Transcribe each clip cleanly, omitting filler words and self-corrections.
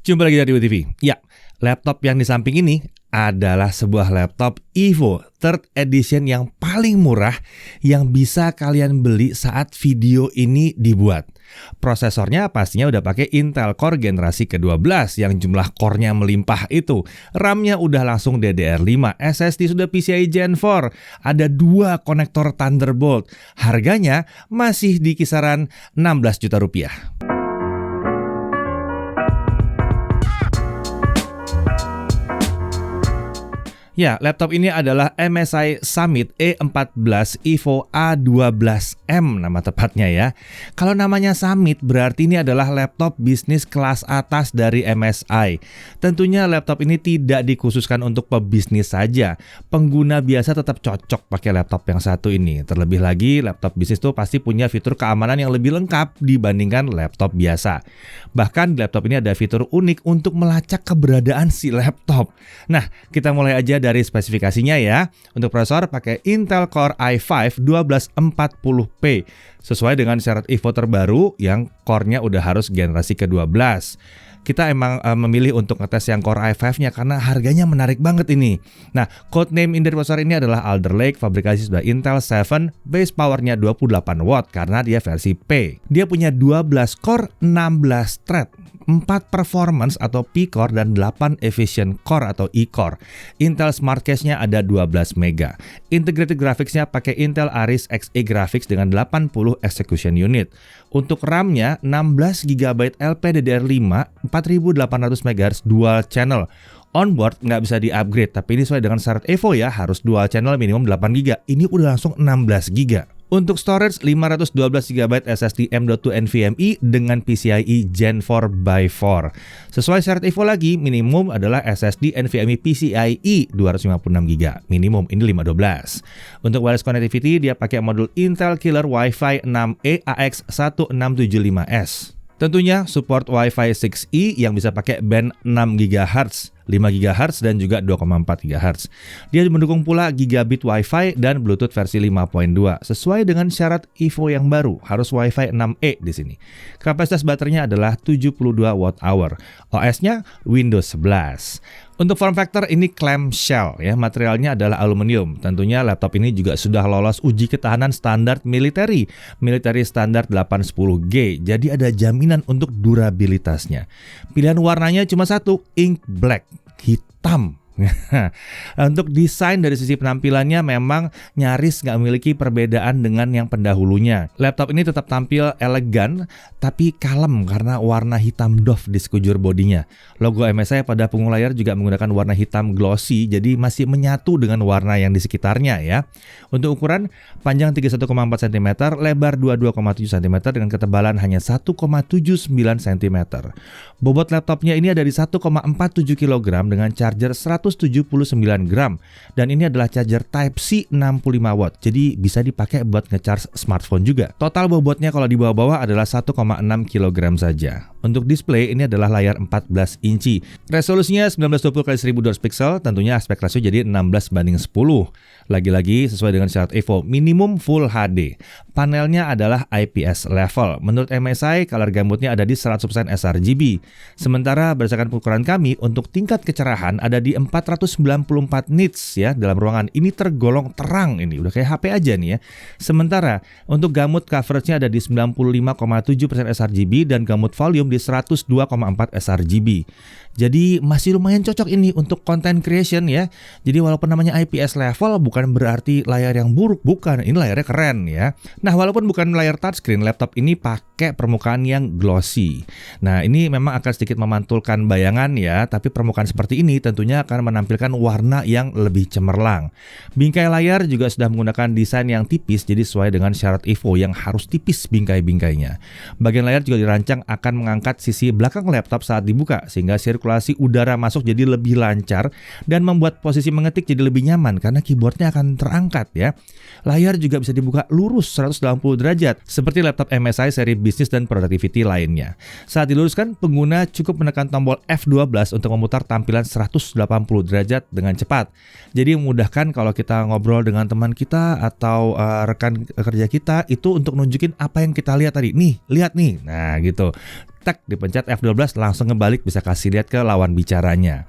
Jumpa lagi dari TV. Ya, laptop yang di samping ini adalah sebuah laptop Evo 3rd Edition yang paling murah yang bisa kalian beli saat video ini dibuat. Prosesornya pastinya udah pakai Intel Core generasi ke-12 yang jumlah core-nya melimpah itu. RAM-nya udah langsung DDR5, SSD sudah PCIe Gen 4, ada 2 konektor Thunderbolt. Harganya masih di kisaran 16 juta rupiah. Ya, laptop ini adalah MSI Summit E14 Evo A12M nama tepatnya ya. Kalau namanya Summit berarti ini adalah laptop bisnis kelas atas dari MSI. Tentunya laptop ini tidak dikhususkan untuk pebisnis saja. Pengguna biasa tetap cocok pakai laptop yang satu ini. Terlebih lagi laptop bisnis itu pasti punya fitur keamanan yang lebih lengkap dibandingkan laptop biasa. Bahkan di laptop ini ada fitur unik untuk melacak keberadaan si laptop. Nah, kita mulai aja dari spesifikasinya ya. Untuk prosesor pakai Intel Core i5 1240p sesuai dengan syarat Evo terbaru yang core-nya udah harus generasi ke-12. Kita emang memilih untuk ngetes yang Core i5-nya karena harganya menarik banget ini. Nah, codename dari prosesor ini adalah Alder Lake, fabrikasi sudah Intel 7, base powernya 28 watt karena dia versi P. Dia punya 12 core, 16 thread, 4 performance atau P-core dan 8 efficient core atau E-core. Intel Smart Cache-nya ada 12 MB. Integrated graphics-nya pakai Intel Iris Xe Graphics dengan 80 execution unit. Untuk RAM-nya 16 GB LPDDR5 4800 MHz dual channel. Onboard nggak bisa di-upgrade, tapi ini sesuai dengan syarat Evo ya, harus dual channel minimum 8 GB. Ini udah langsung 16 GB. Untuk storage 512 GB SSD M.2 NVMe dengan PCIe Gen 4x4. Sesuai syarat Evo lagi, minimum adalah SSD NVMe PCIe 256 GB. Minimum ini 512. Untuk wireless connectivity dia pakai modul Intel Killer Wi-Fi 6E AX1755S. Tentunya support Wi-Fi 6E yang bisa pakai band 6 GHz, 5 GHz dan juga 2,4 GHz. Dia mendukung pula gigabit Wi-Fi dan Bluetooth versi 5.2 sesuai dengan syarat Evo yang baru, harus Wi-Fi 6E di sini. Kapasitas baterainya adalah 72 Wh. OS-nya Windows 11. Untuk form factor ini clamshell ya, materialnya adalah aluminium. Tentunya laptop ini juga sudah lolos uji ketahanan standar military standar 810G. Jadi ada jaminan untuk durabilitasnya. Pilihan warnanya cuma satu, ink black, hitam. Untuk desain dari sisi penampilannya memang nyaris nggak memiliki perbedaan dengan yang pendahulunya. Laptop ini tetap tampil elegan tapi kalem karena warna hitam doff di sekujur bodinya. Logo MSI pada punggung layar juga menggunakan warna hitam glossy, jadi masih menyatu dengan warna yang di sekitarnya ya. Untuk ukuran, panjang 31,4 cm, lebar 22,7 cm dengan ketebalan hanya 1,79 cm. Bobot laptopnya ini ada di 1,47 kg dengan charger 179 gram dan ini adalah charger Type-C 65 watt. Jadi bisa dipakai buat ngecharge smartphone juga. Total bobotnya kalau di bawah-bawah adalah 1,6 kg saja. Untuk display ini adalah layar 14 inci. Resolusinya 1920x1200 pixel, tentunya aspek rasio jadi 16:10. Lagi-lagi sesuai dengan syarat Evo, minimum Full HD. Panelnya adalah IPS level. Menurut MSI, color gamutnya ada di 100% sRGB. Sementara berdasarkan ukuran kami, untuk tingkat kecerahan ada di 494 nits ya dalam ruangan. Ini tergolong terang ini, udah kayak HP aja nih ya. Sementara untuk gamut coveragenya ada di 95,7% sRGB dan gamut volume di 102,4 sRGB. Jadi masih lumayan cocok ini untuk content creation ya. Jadi walaupun namanya IPS level bukan berarti layar yang buruk, bukan. Ini layarnya keren ya. Nah, walaupun bukan layar touchscreen, laptop ini pakai permukaan yang glossy. Nah, ini memang akan sedikit memantulkan bayangan ya, tapi permukaan seperti ini tentunya akan menampilkan warna yang lebih cemerlang. Bingkai layar juga sudah menggunakan desain yang tipis, jadi sesuai dengan syarat Evo yang harus tipis bingkai-bingkainya. Bagian layar juga dirancang akan mengangkat sisi belakang laptop saat dibuka, sehingga sirkulasi udara masuk jadi lebih lancar dan membuat posisi mengetik jadi lebih nyaman karena keyboardnya akan terangkat ya. Layar juga bisa dibuka lurus 180 derajat seperti laptop MSI seri bisnis dan productivity lainnya. Saat diluruskan, pengguna cukup menekan tombol F12 untuk memutar tampilan 180 derajat dengan cepat. Jadi memudahkan kalau kita ngobrol dengan teman kita atau rekan kerja kita itu untuk nunjukin apa yang kita lihat tadi. Nih, lihat nih. Nah, gitu. tek dipencet F12 langsung ngebalik bisa kasih lihat ke lawan bicaranya.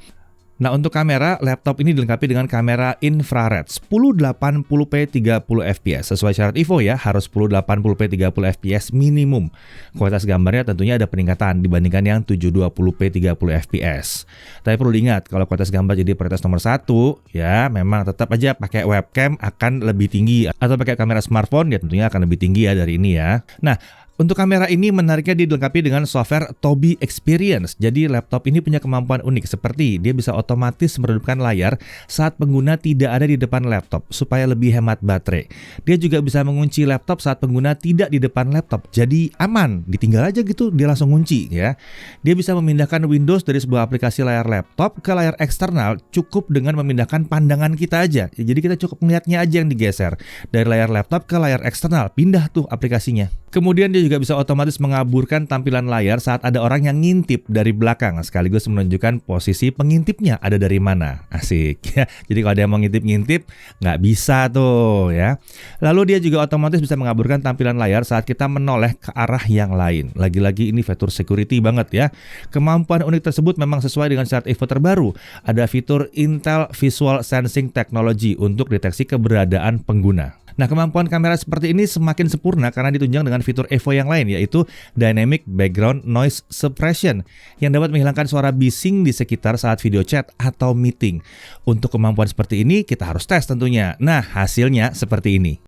Nah, untuk kamera, laptop ini dilengkapi dengan kamera infrared 1080p 30fps. Sesuai syarat Evo ya, harus 1080p 30fps minimum. Kualitas gambarnya tentunya ada peningkatan dibandingkan yang 720p 30fps. Tapi perlu diingat, kalau kualitas gambar jadi prioritas nomor 1, ya memang tetap aja pakai webcam akan lebih tinggi. Atau pakai kamera smartphone, ya tentunya akan lebih tinggi ya dari ini ya. Nah, untuk kamera ini menariknya dilengkapi dengan software Tobii Experience. Jadi laptop ini punya kemampuan unik seperti dia bisa otomatis meredupkan layar saat pengguna tidak ada di depan laptop supaya lebih hemat baterai. Dia juga bisa mengunci laptop saat pengguna tidak di depan laptop. Jadi aman, ditinggal aja gitu dia langsung kunci ya. Dia bisa memindahkan Windows dari sebuah aplikasi layar laptop ke layar eksternal cukup dengan memindahkan pandangan kita aja. Jadi kita cukup melihatnya aja yang digeser dari layar laptop ke layar eksternal, pindah tuh aplikasinya. Kemudian dia juga bisa otomatis mengaburkan tampilan layar saat ada orang yang ngintip dari belakang, sekaligus menunjukkan posisi pengintipnya ada dari mana. Asik ya. Jadi kalau ada yang mau ngintip-ngintip, nggak bisa tuh ya. Lalu dia juga otomatis bisa mengaburkan tampilan layar saat kita menoleh ke arah yang lain. Lagi-lagi ini fitur security banget ya. Kemampuan unik tersebut memang sesuai dengan syarat Evo terbaru. Ada fitur Intel Visual Sensing Technology untuk deteksi keberadaan pengguna. Nah, kemampuan kamera seperti ini semakin sempurna karena ditunjang dengan fitur Evo yang lain, yaitu Dynamic Background Noise Suppression yang dapat menghilangkan suara bising di sekitar saat video chat atau meeting. Untuk kemampuan seperti ini kita harus tes tentunya. Nah, hasilnya seperti ini.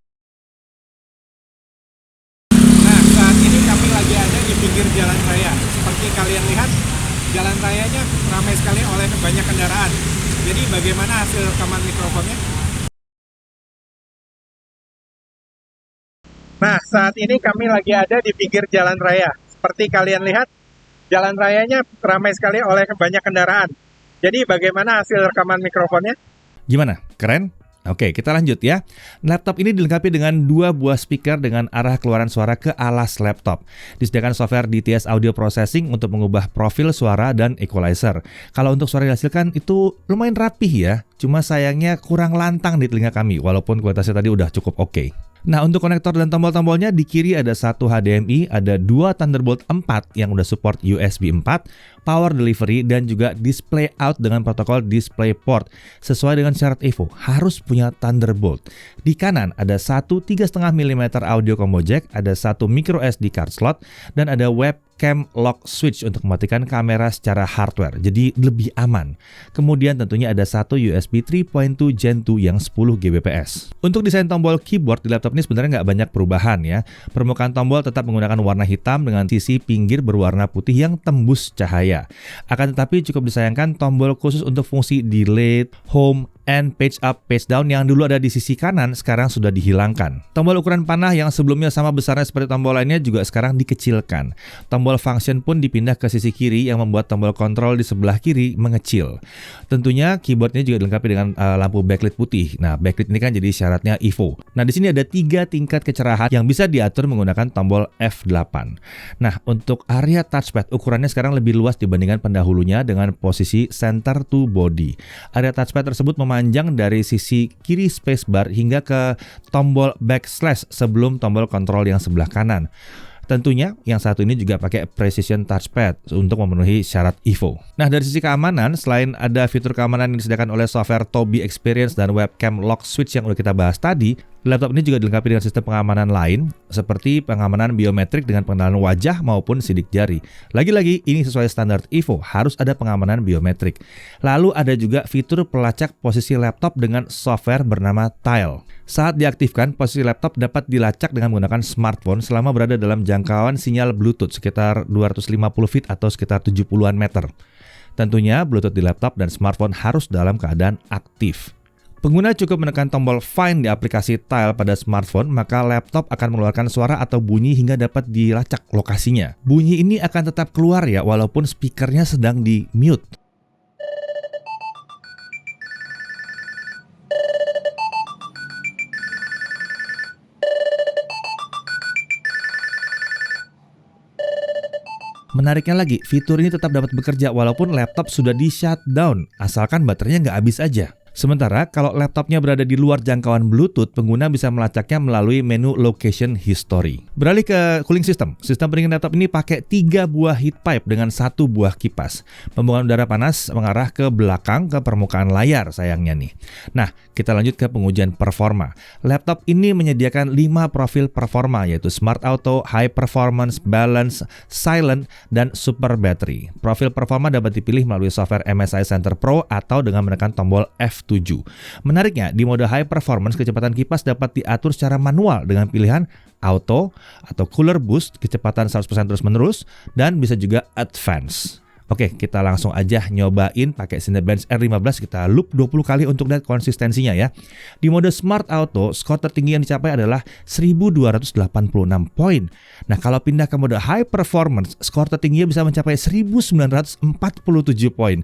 Nah, saat ini kami lagi ada di pinggir jalan raya. Seperti kalian lihat, jalan rayanya ramai sekali oleh banyak kendaraan. Jadi bagaimana hasil rekaman mikrofonnya? Nah, saat ini kami lagi ada di pinggir jalan raya. Seperti kalian lihat, jalan rayanya ramai sekali oleh banyak kendaraan. Jadi bagaimana hasil rekaman mikrofonnya? Gimana? Keren? Oke, kita lanjut ya. Laptop ini dilengkapi dengan 2 buah speaker dengan arah keluaran suara ke alas laptop. Disediakan software DTS Audio Processing untuk mengubah profil suara dan equalizer. Kalau untuk suara yang dihasilkan itu lumayan rapih ya. Cuma sayangnya kurang lantang di telinga kami, walaupun kualitasnya tadi udah cukup oke. Nah, untuk konektor dan tombol-tombolnya di kiri ada 1 HDMI, ada 2 Thunderbolt 4 yang udah support USB 4, power delivery, dan juga display out dengan protokol DisplayPort. Sesuai dengan syarat Evo, harus punya Thunderbolt. Di kanan ada 1 3,5 mm audio combo jack, ada 1 micro SD card slot, dan ada webcam lock switch untuk mematikan kamera secara hardware, jadi lebih aman. Kemudian tentunya ada 1 USB 3.2 Gen 2 yang 10 Gbps. Untuk desain tombol keyboard di laptop ini sebenarnya nggak banyak perubahan ya. Permukaan tombol tetap menggunakan warna hitam dengan sisi pinggir berwarna putih yang tembus cahaya. Akan tetapi cukup disayangkan tombol khusus untuk fungsi delete, home, and page up, page down yang dulu ada di sisi kanan sekarang sudah dihilangkan. Tombol ukuran panah yang sebelumnya sama besarnya seperti tombol lainnya juga sekarang dikecilkan. Tombol function pun dipindah ke sisi kiri yang membuat tombol kontrol di sebelah kiri mengecil. Tentunya keyboardnya juga dilengkapi dengan lampu backlit putih. Nah, backlit ini kan jadi syaratnya Evo. Nah, di sini ada 3 tingkat kecerahan yang bisa diatur menggunakan tombol F8. Nah, untuk area touchpad ukurannya sekarang lebih luas dibandingkan pendahulunya dengan posisi center to body. Area touchpad tersebut memanjang dari sisi kiri spacebar hingga ke tombol backslash sebelum tombol kontrol yang sebelah kanan. Tentunya yang satu ini juga pakai Precision Touchpad untuk memenuhi syarat Evo. Nah, dari sisi keamanan, selain ada fitur keamanan yang disediakan oleh software Tobii Experience dan webcam lock switch yang udah kita bahas tadi, laptop ini juga dilengkapi dengan sistem pengamanan lain seperti pengamanan biometrik dengan pengenalan wajah maupun sidik jari. Lagi-lagi ini sesuai standar Evo, harus ada pengamanan biometrik. Lalu ada juga fitur pelacak posisi laptop dengan software bernama Tile. Saat diaktifkan, posisi laptop dapat dilacak dengan menggunakan smartphone selama berada dalam jangkauan sinyal Bluetooth sekitar 250 feet atau sekitar 70-an meter. Tentunya Bluetooth di laptop dan smartphone harus dalam keadaan aktif. Pengguna cukup menekan tombol Find di aplikasi Tile pada smartphone, maka laptop akan mengeluarkan suara atau bunyi hingga dapat dilacak lokasinya. Bunyi ini akan tetap keluar ya, walaupun speakernya sedang di mute. Menariknya lagi, fitur ini tetap dapat bekerja walaupun laptop sudah di shutdown, asalkan baterainya nggak habis aja. Sementara kalau laptopnya berada di luar jangkauan Bluetooth, pengguna bisa melacaknya melalui menu Location History. Beralih ke cooling system. Sistem pendingin laptop ini pakai 3 buah heat pipe dengan 1 buah kipas. Pembuangan udara panas mengarah ke belakang ke permukaan layar sayangnya nih. Nah, kita lanjut ke pengujian performa. Laptop ini menyediakan 5 profil performa yaitu Smart Auto, High Performance, Balance, Silent, dan Super Battery. Profil performa dapat dipilih melalui software MSI Center Pro atau dengan menekan tombol F7. Menariknya, di mode High Performance kecepatan kipas dapat diatur secara manual dengan pilihan Auto atau Cooler Boost, kecepatan 100% terus-menerus, dan bisa juga Advance. Oke, kita langsung aja nyobain pakai Cinebench R15, kita loop 20 kali untuk lihat konsistensinya ya. Di mode Smart Auto, skor tertinggi yang dicapai adalah 1286 poin. Nah, kalau pindah ke mode High Performance, skor tertingginya bisa mencapai 1947 poin.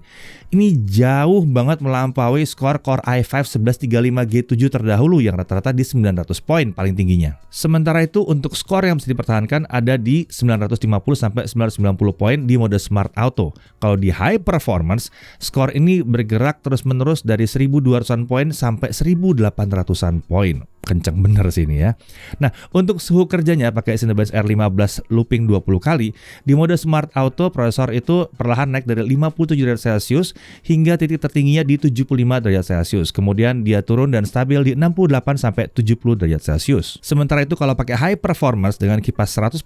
Ini jauh banget melampaui skor Core i5 1135G7 terdahulu yang rata-rata di 900 poin paling tingginya. Sementara itu, untuk skor yang bisa dipertahankan ada di 950 sampai 990 poin di mode Smart Auto. Kalau di High Performance, skor ini bergerak terus-menerus dari 1200-an poin sampai 1800-an poin. Kenceng bener sih ini ya. Nah, untuk suhu kerjanya pakai Cinebench R15 looping 20 kali, di mode Smart Auto prosesor itu perlahan naik dari 57 derajat Celcius hingga titik tertingginya di 75 derajat Celcius. Kemudian dia turun dan stabil di 68 sampai 70 derajat Celcius. Sementara itu kalau pakai High Performance dengan kipas 100%,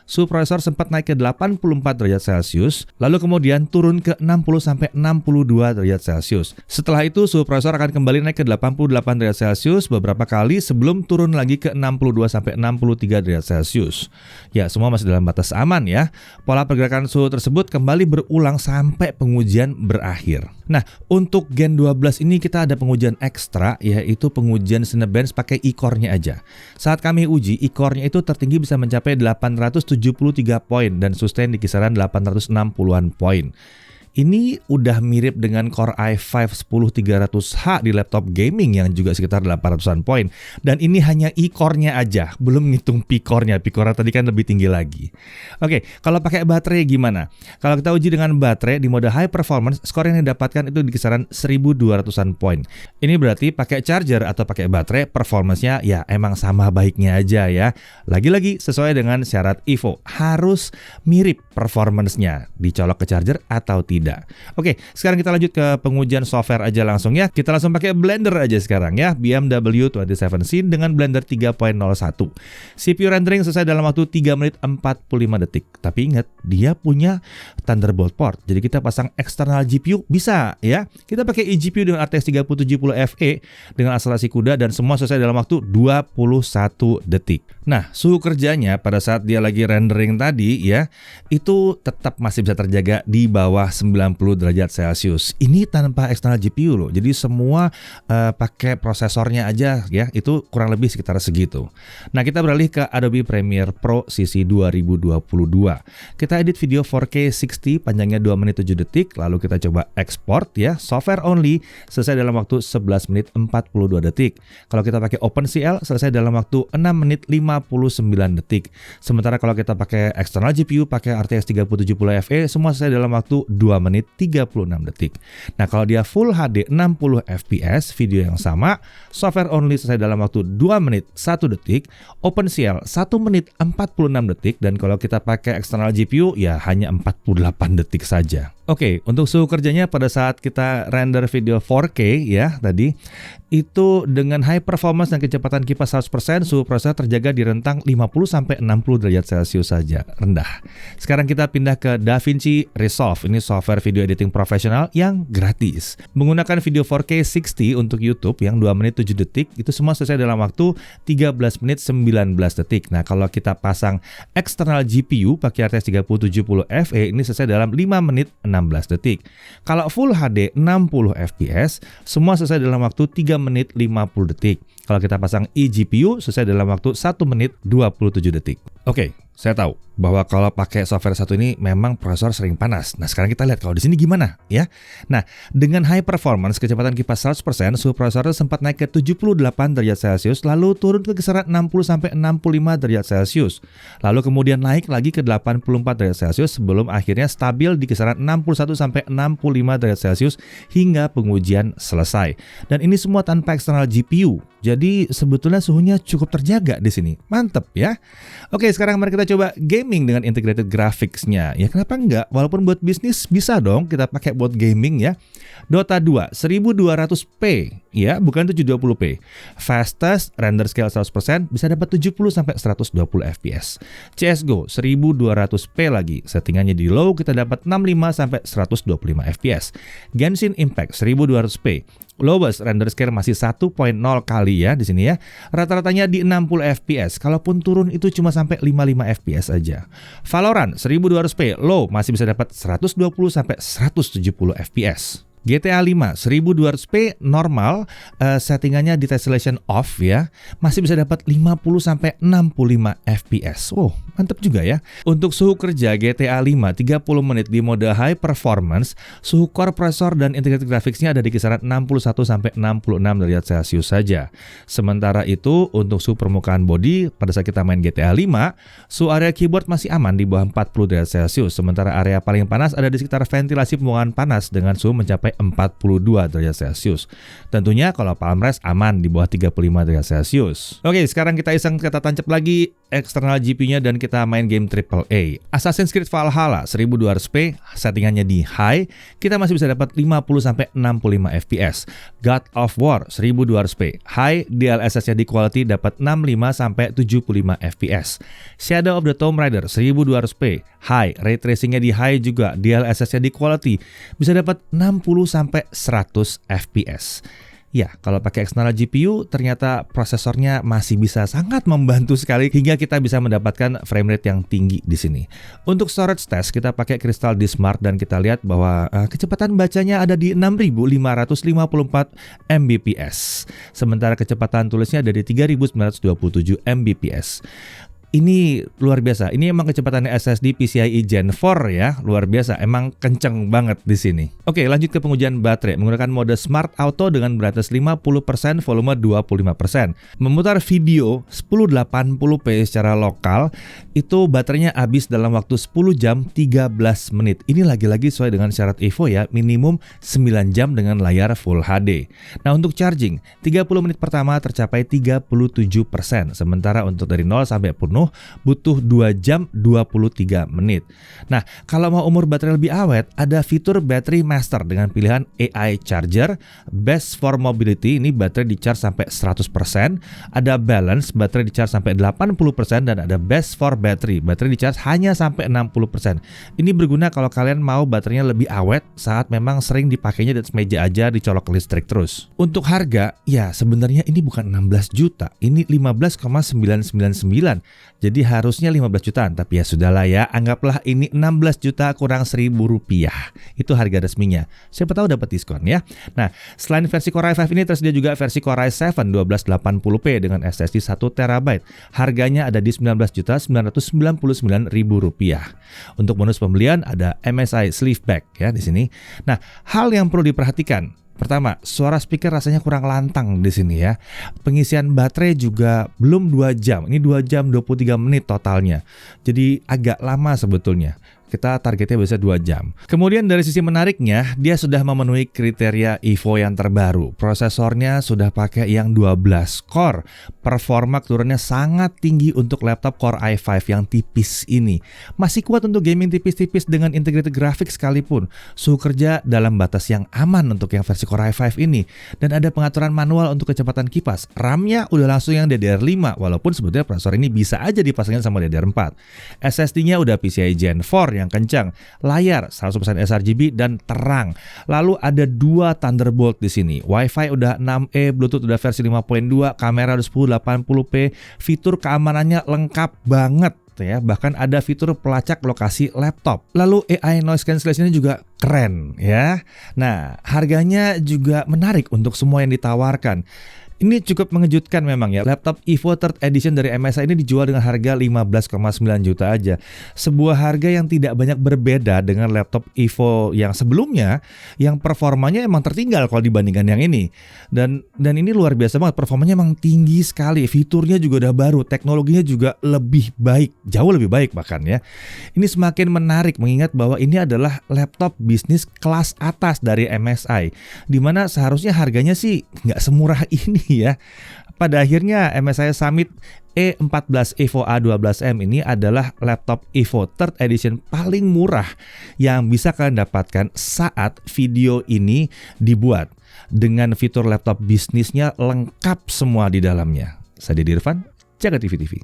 suhu prosesor sempat naik ke 84 derajat Celcius, lalu kemudian turun ke 60 sampai 62 derajat Celcius. Setelah itu suhu prosesor akan kembali naik ke 88 derajat Celcius beberapa kali sebelum turun lagi ke 62 sampai 63 derajat Celcius. Ya, semua masih dalam batas aman ya. Pola pergerakan suhu tersebut kembali berulang sampai pengujian berakhir. Nah, untuk Gen 12 ini kita ada pengujian ekstra, yaitu pengujian Cinebench pakai e-core-nya aja. Saat kami uji, e-core-nya itu tertinggi bisa mencapai 873 poin dan sustain di kisaran 860-an poin. Ini udah mirip dengan Core i5 10300H di laptop gaming yang juga sekitar 800-an poin. Dan ini hanya e-core-nya aja, belum ngitung P-core-nya. P-core tadi kan lebih tinggi lagi. Oke, kalau pakai baterai gimana? Kalau kita uji dengan baterai di mode High Performance, skor yang didapatkan itu di kisaran 1200-an poin. Ini berarti pakai charger atau pakai baterai, performance-nya ya emang sama baiknya aja ya. Lagi-lagi sesuai dengan syarat Evo, harus mirip performance-nya, dicolok ke charger atau tidak. Oke, sekarang kita lanjut ke pengujian software aja langsung ya. Kita langsung pakai Blender aja sekarang ya. BMW 27 Scene dengan Blender 3.01. CPU rendering selesai dalam waktu 3 menit 45 detik. Tapi ingat, dia punya Thunderbolt port. Jadi kita pasang eksternal GPU bisa ya. Kita pakai eGPU dengan RTX 3070 Fe dengan akselerasi CUDA dan semua selesai dalam waktu 21 detik. Nah, suhu kerjanya pada saat dia lagi rendering tadi ya, itu tetap masih bisa terjaga di bawah 90 derajat Celcius. Ini tanpa eksternal GPU loh. Jadi semua pakai prosesornya aja ya. Itu kurang lebih sekitar segitu. Nah, kita beralih ke Adobe Premiere Pro CC 2022. Kita edit video 4K 60 panjangnya 2 menit 7 detik. Lalu kita coba export ya. Software only selesai dalam waktu 11 menit 42 detik. Kalau kita pakai OpenCL selesai dalam waktu 6 menit 59 detik. Sementara kalau kita pakai eksternal GPU pakai RTX 3070 Fe semua selesai dalam waktu 2 menit 36 detik. Nah, kalau dia Full HD 60 fps video yang sama, software only selesai dalam waktu 2 menit 1 detik, OpenCL 1 menit 46 detik, dan kalau kita pakai eksternal GPU ya hanya 48 detik saja. Oke, untuk suhu kerjanya pada saat kita render video 4K ya tadi, itu dengan high performance dan kecepatan kipas 100%, suhu prosesor terjaga di rentang 50-60 derajat Celcius saja, rendah. Sekarang kita pindah ke DaVinci Resolve, ini software video editing profesional yang gratis. Menggunakan video 4K 60 untuk YouTube yang 2 menit 7 detik, itu semua selesai dalam waktu 13 menit 19 detik. Nah, kalau kita pasang eksternal GPU pakai RTX 3070 Fe, ini selesai dalam 5 menit 16 detik. Kalau Full HD 60 fps, semua selesai dalam waktu 3 menit 50 detik. Kalau kita pasang eGPU, selesai dalam waktu 1 menit 27 detik. Oke, Saya tahu bahwa kalau pakai software satu ini memang prosesor sering panas. Nah, sekarang kita lihat kalau di sini gimana ya. Nah, dengan high performance kecepatan kipas 100%, suhu prosesor sempat naik ke 78 derajat Celcius, lalu turun ke kisaran 60 sampai 65 derajat Celcius. Lalu kemudian naik lagi ke 84 derajat Celcius sebelum akhirnya stabil di kisaran 61 sampai 65 derajat Celcius hingga pengujian selesai. Dan ini semua tanpa eksternal GPU. Jadi sebetulnya suhunya cukup terjaga di sini. Mantep ya. Oke, sekarang mari kita coba gaming dengan integrated graphics-nya. Ya kenapa enggak? Walaupun buat bisnis bisa dong kita pakai buat gaming ya. Dota 2 1200p ya, bukan 720p. Fastest render scale 100% bisa dapat 70 sampai 120 fps. CS:GO 1200p lagi. Settingannya di low kita dapat 65 sampai 125 fps. Genshin Impact 1200p. Lowest render scale masih 1.0 kali ya di sini ya. Rata-ratanya di 60 fps. Kalaupun turun itu cuma sampai 55 fps aja. Valorant 1200p low masih bisa dapat 120 sampai 170 fps. GTA 5 1200p normal, settingannya di tessellation off ya, masih bisa dapat 50 sampai 65 fps. Wow, mantap juga ya. Untuk suhu kerja GTA 5 30 menit di mode high performance, suhu core prosesor dan integrated graphics-nya ada di kisaran 61 sampai 66 derajat Celcius saja. Sementara itu untuk suhu permukaan body pada saat kita main GTA 5, suhu area keyboard masih aman di bawah 40 derajat Celcius. Sementara area paling panas ada di sekitar ventilasi pembuangan panas dengan suhu mencapai 42 derajat Celcius. Tentunya kalau palm rest aman di bawah 35 derajat Celcius. Oke, sekarang kita iseng kita tancap lagi eksternal GPU-nya dan kita main game AAA. Assassin's Creed Valhalla 1200p, settingannya di high, kita masih bisa dapat 50 sampai 65 fps. God of War 1200p, high, DLSS-nya di quality dapat 65 sampai 75 fps. Shadow of the Tomb Raider 1200p, high, ray tracing-nya di high juga, DLSS-nya di quality bisa dapat 60 sampai 100 fps. Ya, kalau pakai eksternal GPU ternyata prosesornya masih bisa sangat membantu sekali hingga kita bisa mendapatkan frame rate yang tinggi di sini. Untuk storage test kita pakai Crystal Disk Mark dan kita lihat bahwa kecepatan bacanya ada di 6554 Mbps. Sementara kecepatan tulisnya ada di 3927 Mbps. Ini luar biasa. Ini emang kecepatannya SSD PCIe Gen 4 ya, luar biasa. Emang kenceng banget di sini. Oke, lanjut ke pengujian baterai menggunakan mode Smart Auto dengan brightness 50%, volume 25%. Memutar video 1080p secara lokal, itu baterainya habis dalam waktu 10 jam 13 menit. Ini lagi-lagi sesuai dengan syarat Evo ya, minimum 9 jam dengan layar Full HD. Nah, untuk charging, 30 menit pertama tercapai 37%. Sementara untuk dari 0 sampai penuh butuh 2 jam 23 menit. Nah, kalau mau umur baterai lebih awet, ada fitur Battery Master dengan pilihan AI Charger, Best for Mobility, ini baterai di charge sampai 100%, ada Balance, baterai di charge sampai 80%, dan ada Best for Battery, baterai di charge hanya sampai 60%. Ini berguna kalau kalian mau baterainya lebih awet saat memang sering dipakainya di atas meja aja, dicolok listrik terus. Untuk harga, ya sebenarnya ini bukan 16 juta, ini 15,999. Jadi harusnya 15 jutaan, tapi ya sudahlah ya, anggaplah ini 16 juta kurang 1.000 rupiah. Itu harga resminya. Siapa tahu dapat diskon ya. Nah, selain versi Core i5 ini tersedia juga versi Core i7 1280p dengan SSD 1 TB. Harganya ada di 19.999.000 rupiah. Untuk bonus pembelian ada MSI Sleeve Back ya di sini. Nah, hal yang perlu diperhatikan, pertama, suara speaker rasanya kurang lantang di sini ya. Pengisian baterai juga belum 2 jam. Ini 2 jam 23 menit totalnya. Jadi agak lama sebetulnya. Kita targetnya bisa 2 jam. Kemudian dari sisi menariknya, dia sudah memenuhi kriteria Evo yang terbaru. Prosesornya sudah pakai yang 12 core. Performa turunnya sangat tinggi untuk laptop Core i5 yang tipis ini. Masih kuat untuk gaming tipis-tipis dengan integrated graphics sekalipun. Suhu kerja dalam batas yang aman untuk yang versi Core i5 ini. Dan ada pengaturan manual untuk kecepatan kipas. RAM-nya udah langsung yang DDR5, walaupun sebetulnya prosesor ini bisa aja dipasangin sama DDR4. SSD-nya udah PCIe Gen 4 yang kencang, layar 100% sRGB dan terang. Lalu ada 2 Thunderbolt di sini. Wi-Fi udah 6E, Bluetooth udah versi 5.2, kamera udah 1080p, fitur keamanannya lengkap banget ya. Bahkan ada fitur pelacak lokasi laptop. Lalu AI noise cancellation-nya juga keren ya. Nah, harganya juga menarik untuk semua yang ditawarkan. Ini cukup mengejutkan memang ya. Laptop Evo 3rd Edition dari MSI ini dijual dengan harga 15,9 juta aja. Sebuah harga yang tidak banyak berbeda dengan laptop Evo yang sebelumnya, yang performanya emang tertinggal kalau dibandingkan yang ini. Dan ini luar biasa banget, performanya emang tinggi sekali. Fiturnya juga udah baru, teknologinya juga lebih baik, jauh lebih baik bahkan ya. Ini semakin menarik mengingat bahwa ini adalah laptop bisnis kelas atas dari MSI, dimana seharusnya harganya sih nggak semurah ini ya. Pada akhirnya MSI Summit E14 Evo A12M ini adalah laptop Evo 3rd Edition paling murah yang bisa kalian dapatkan saat video ini dibuat, dengan fitur laptop bisnisnya lengkap semua di dalamnya. Saya Deddy Irfan, Jaga TV.